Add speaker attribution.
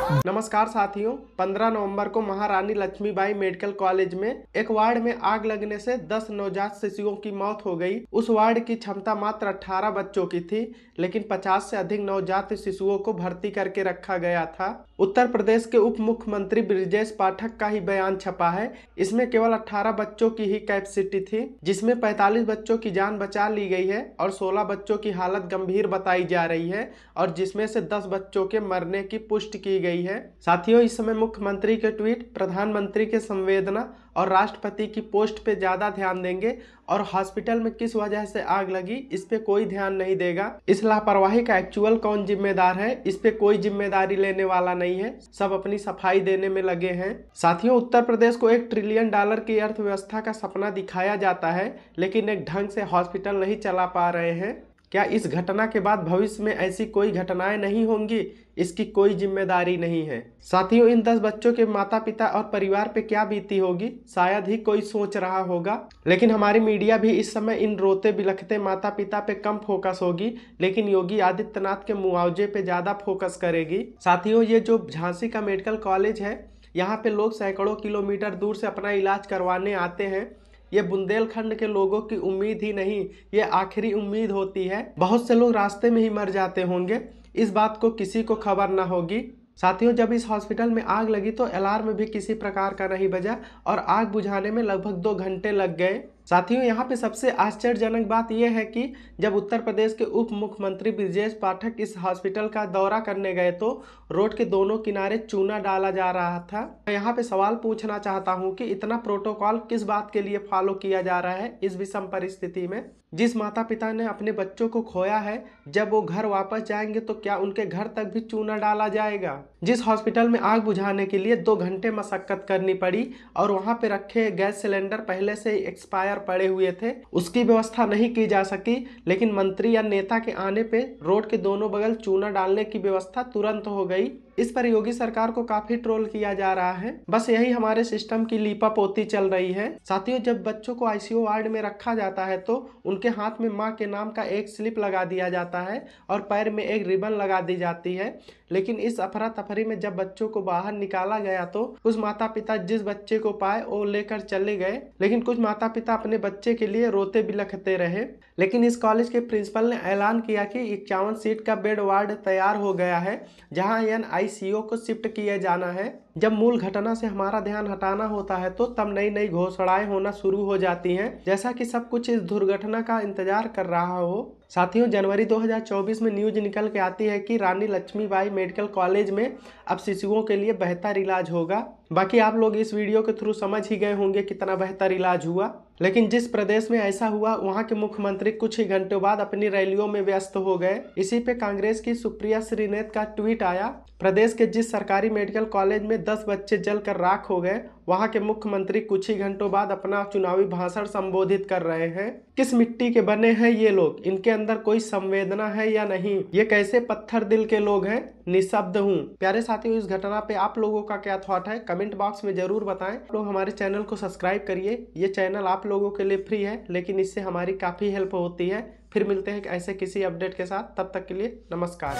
Speaker 1: नमस्कार साथियों, 15 नवंबर को महारानी लक्ष्मीबाई मेडिकल कॉलेज में एक वार्ड में आग लगने से 10 नवजात शिशुओं की मौत हो गई। उस वार्ड की क्षमता मात्र 18 बच्चों की थी, लेकिन 50 से अधिक नवजात शिशुओं को भर्ती करके रखा गया था। उत्तर प्रदेश के उप मुख्यमंत्री ब्रजेश पाठक का ही बयान छपा है। इसमें केवल 18 बच्चों की ही कैपेसिटी थी, जिसमें 45 बच्चों की जान बचा ली गई है और 16 बच्चों की हालत गंभीर बताई जा रही है और जिसमें से 10 बच्चों के मरने की पुष्टि की गई है। साथियों, इस समय मुख्यमंत्री के ट्वीट, प्रधानमंत्री के संवेदना और राष्ट्रपति की पोस्ट पे ज्यादा ध्यान देंगे और हॉस्पिटल में किस वजह से आग लगी इस पे कोई ध्यान नहीं देगा। इस लापरवाही का एक्चुअल कौन जिम्मेदार है, इस पे कोई जिम्मेदारी लेने वाला नहीं है। सब अपनी सफाई देने में लगे हैं। साथियों, उत्तर प्रदेश को $1 ट्रिलियन की अर्थव्यवस्था का सपना दिखाया जाता है, लेकिन एक ढंग से हॉस्पिटल नहीं चला पा रहे हैं। क्या इस घटना के बाद भविष्य में ऐसी कोई घटनाएं नहीं होंगी, इसकी कोई जिम्मेदारी नहीं है। साथियों, इन 10 बच्चों के माता पिता और परिवार पे क्या बीती होगी, शायद ही कोई सोच रहा होगा। लेकिन हमारी मीडिया भी इस समय इन रोते बिलखते माता पिता पे कम फोकस होगी, लेकिन योगी आदित्यनाथ के मुआवजे पे ज्यादा फोकस करेगी। साथियों, ये जो झांसी का मेडिकल कॉलेज है, यहाँ पे लोग सैकड़ों किलोमीटर दूर से अपना इलाज करवाने आते हैं। ये बुंदेलखंड के लोगों की उम्मीद ही नहीं, ये आखिरी उम्मीद होती है। बहुत से लोग रास्ते में ही मर जाते होंगे, इस बात को किसी को खबर ना होगी। साथियों, जब इस हॉस्पिटल में आग लगी तो अलार्म भी किसी प्रकार का नहीं बजा और आग बुझाने में लगभग 2 घंटे लग गए। साथियों, यहाँ पे सबसे आश्चर्यजनक बात यह है कि जब उत्तर प्रदेश के उप मुख्यमंत्री ब्रजेश पाठक इस हॉस्पिटल का दौरा करने गए तो रोड के दोनों किनारे चूना डाला जा रहा था। मैं यहाँ पे सवाल पूछना चाहता हूँ कि इतना प्रोटोकॉल किस बात के लिए फॉलो किया जा रहा है इस विषम परिस्थिति में। जिस माता पिता ने अपने बच्चों को खोया है, जब वो घर वापस जाएंगे तो क्या उनके घर तक भी चूना डाला जाएगा? जिस हॉस्पिटल में आग बुझाने के लिए 2 घंटे मशक्कत करनी पड़ी और वहां पे रखे गैस सिलेंडर पहले से ही एक्सपायर पड़े हुए थे, उसकी व्यवस्था नहीं की जा सकी, लेकिन मंत्री या नेता के आने पे रोड के दोनों बगल चूना डालने की व्यवस्था तुरंत हो गई। इस पर योगी सरकार को काफी ट्रोल किया जा रहा है। बस यही हमारे सिस्टम की लीपापोती चल रही है। साथियों, जब बच्चों को आईसीयू वार्ड में रखा जाता है तो उनके हाथ में माँ के नाम का एक स्लिप लगा दिया जाता है और पैर में एक रिबन लगा दी जाती है। लेकिन इस अफरा तफरी में जब बच्चों को बाहर निकाला गया तो कुछ माता पिता जिस बच्चे को पाए वो लेकर चले गए, लेकिन कुछ माता पिता अपने बच्चे के लिए रोते बिलखते रहे। लेकिन इस कॉलेज के प्रिंसिपल ने ऐलान किया कि 51 सीट का बेड वार्ड तैयार हो गया है, जहां एनआईसीयू को शिफ्ट किया जाना है। जब मूल घटना से हमारा ध्यान हटाना होता है तो तब नई नई घोषणाएं होना शुरू हो जाती हैं, जैसा कि सब कुछ इस दुर्घटना का इंतजार कर रहा हो। साथियों, जनवरी 2024 में न्यूज निकल के आती है कि रानी लक्ष्मीबाई मेडिकल कॉलेज में अब शिशुओं के लिए बेहतर इलाज होगा। बाकी आप लोग इस वीडियो के थ्रू समझ ही गए होंगे कितना बेहतर इलाज हुआ। लेकिन जिस प्रदेश में ऐसा हुआ, वहां के मुख्यमंत्री कुछ ही घंटों बाद अपनी रैलियों में व्यस्त हो गए। इसी पे कांग्रेस की सुप्रिया श्रीनेत का ट्वीट आया। प्रदेश के जिस सरकारी मेडिकल कॉलेज में 10 बच्चे जलकर राख हो गए, वहां के मुख्यमंत्री कुछ ही घंटों बाद अपना चुनावी भाषण संबोधित कर रहे हैं। किस मिट्टी के बने हैं ये लोग? इनके अंदर कोई संवेदना है या नहीं? ये कैसे पत्थर दिल के लोग हैं? निशब्द हूँ। प्यारे साथियों, इस घटना पे आप लोगों का क्या थॉट है, कमेंट बॉक्स में जरूर बताएं। आप लोग हमारे चैनल को सब्सक्राइब करिए। ये चैनल आप लोगों के लिए फ्री है, लेकिन इससे हमारी काफी हेल्प होती है। फिर मिलते हैं ऐसे किसी अपडेट के साथ, तब तक के लिए नमस्कार।